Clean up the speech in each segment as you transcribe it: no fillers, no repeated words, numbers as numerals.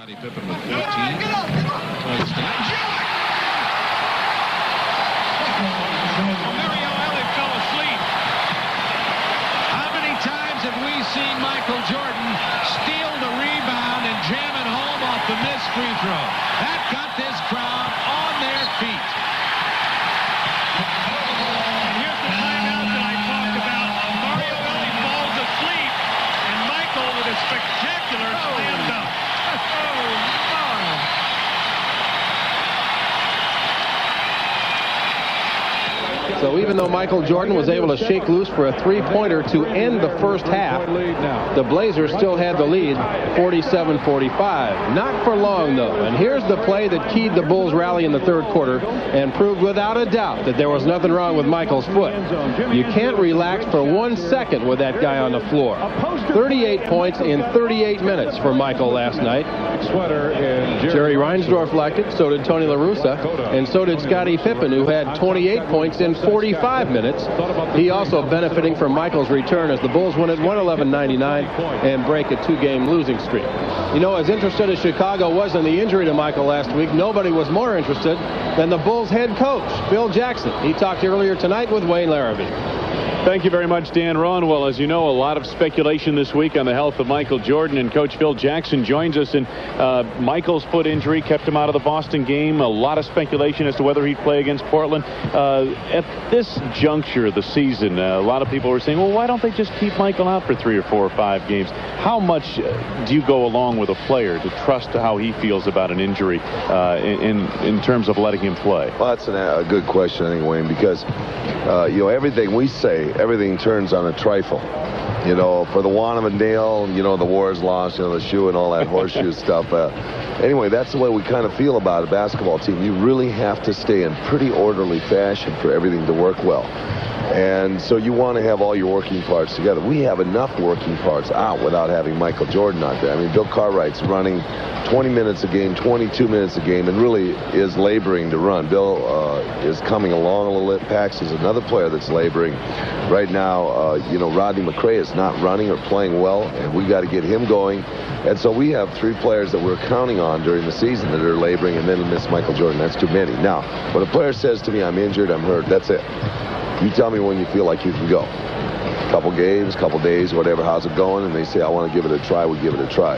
Scottie Pippen with 14 points tonight. Mario Ellie fell asleep. How many times have we seen Michael Jordan steal the rebound and jam it home off the missed free throw? That got this crowd on their feet. And here's the timeout that I talked about. Mario Ellie falls asleep, and Michael with a spectacular slam dunk. So even though Michael Jordan was able to shake loose for a three-pointer to end the first half, the Blazers still had the lead, 47-45. Not for long, though. And here's the play that keyed the Bulls' rally in the third quarter and proved without a doubt that there was nothing wrong with Michael's foot. You can't relax for 1 second with that guy on the floor. 38 points in 38 minutes for Michael last night. Jerry Reinsdorf liked it, so did Tony La Russa, and so did Scottie Pippen, who had 28 points in 45 minutes. He also benefiting from Michael's return as the Bulls win at 111-99 and break a two-game losing streak. You know, as interested as Chicago was in the injury to Michael last week, nobody was more interested than the Bulls head coach, Phil Jackson. He talked earlier tonight with Wayne Larrabee. Thank you very much, Dan Rowan. Well, as you know, a lot of speculation this week on the health of Michael Jordan, and Coach Phil Jackson joins us. And Michael's foot injury kept him out of the Boston game. A lot of speculation as to whether he'd play against Portland. At this juncture of the season, a lot of people were saying, well, why don't they just keep Michael out for 3 or 4 or 5 games? How much do you go along with a player to trust how he feels about an injury in terms of letting him play? Well, that's a good question, I think, Wayne, because, you know, everything we say, everything turns on a trifle. You know, for the want of a nail, you know, the war's lost, you know, the shoe and all that horseshoe stuff. Anyway, that's the way we kind of feel about a basketball team. You really have to stay in pretty orderly fashion for everything to work well. And so you want to have all your working parts together. We have enough working parts out without having Michael Jordan out there. I mean, Bill Cartwright's running 20 minutes a game, 22 minutes a game, and really is laboring to run. Bill is coming along a little bit. Pax is another player that's laboring. Right now, you know, Rodney McRae is not running or playing well, and we got to get him going. And so we have 3 players that we're counting on during the season that are laboring, and then miss Michael Jordan. That's too many. Now, when a player says to me, I'm injured, I'm hurt, that's it. You tell me when you feel like you can go. Couple games, couple days, whatever, how's it going? And they say, I want to give it a try, we give it a try.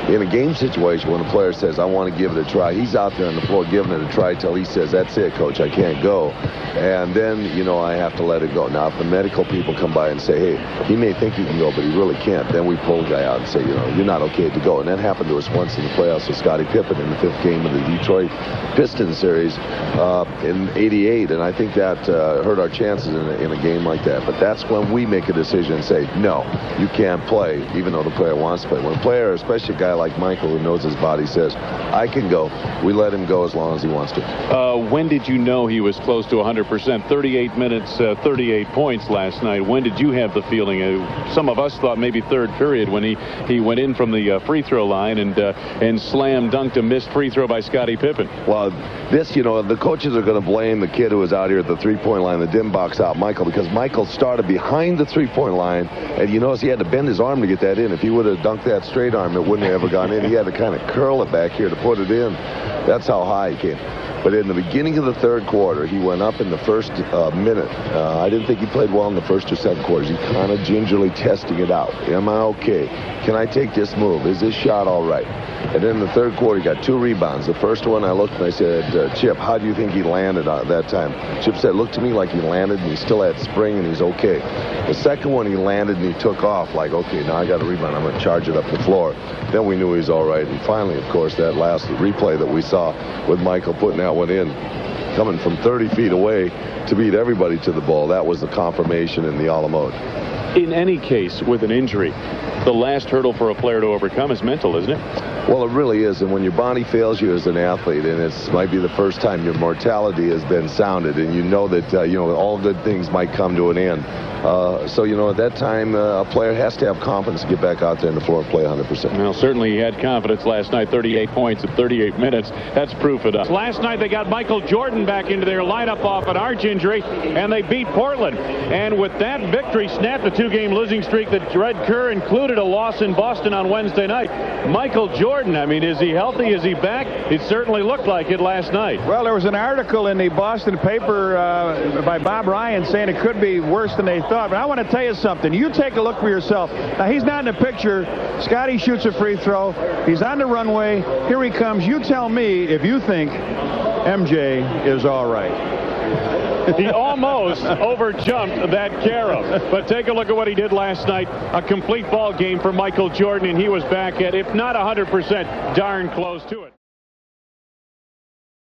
In a game situation, when a player says, I want to give it a try, he's out there on the floor giving it a try till he says, that's it, coach, I can't go. And then, you know, I have to let it go. Now, if the medical people come by and say, hey, he may think he can go, but he really can't, then we pull the guy out and say, you know, you're not okay to go. And that happened to us once in the playoffs with Scottie Pippen in the 5th game of the Detroit Pistons series in '88. And I think that hurt our chances in a game like that. But that's when we make a decision and say, no, you can't play, even though the player wants to play. When a player, especially a guy like Michael who knows his body, says, I can go, we let him go as long as he wants to. When did you know he was close to 100%? 38 minutes, 38 points last night. When did you have the feeling? Some of us thought maybe third period when he went in from the free throw line and slam dunked a missed free throw by Scottie Pippen. Well, this, you know, the coaches are going to blame the kid who was out here at the three-point line, the dim box out, Michael, because Michael started behind the three-point line, and you notice he had to bend his arm to get that in. If he would have dunked that straight arm, it wouldn't have ever gone in. He had to kind of curl it back here to put it in. That's how high he came. But in the beginning of the third quarter, he went up in the first minute. I didn't think he played well in the first or second quarters. He kind of gingerly testing it out. Am I okay? Can I take this move? Is this shot all right? And then in the third quarter, he got 2 rebounds. The first one, I looked and I said, Chip, how do you think he landed at that time? Chip said, looked to me like he landed and he still had spring and he's okay. The second one, he landed and he took off like, okay, now I got a rebound. I'm going to charge it up the floor. Then we knew he was all right. And finally, of course, that last replay that we saw with Michael putting that one in, coming from 30 feet away to beat everybody to the ball, that was the confirmation in the a la mode. In any case, with an injury, the last hurdle for a player to overcome is mental, isn't it? Well, it really is. And when your body fails you as an athlete, and it might be the first time your mortality has been sounded, and you know that, you know, all good things might come to an end. So, you know, at that time, a player has to have confidence to get back out there on the floor and play 100%. Well, certainly he had confidence last night. 38 points in 38 minutes. That's proof of that. Last night they got Michael Jordan back into their lineup off an arch injury, and they beat Portland. And with that victory, snapped the two-game losing streak that Red Kerr included a loss in Boston on Wednesday night. Michael Jordan, I mean, is he healthy? Is he back? It certainly looked like it last night. Well, there was an article in the Boston paper by Bob Ryan saying it could be worse than they thought. But I want to tell you something. You take a look for yourself. Now, he's not in the picture. Scottie shoots a free throw. He's on the runway. Here he comes. You tell me if you think MJ is all right. He almost overjumped that Kerr. But take a look at what he did last night. A complete ball game for Michael Jordan, and he was back at, if not 100%, darn close to it.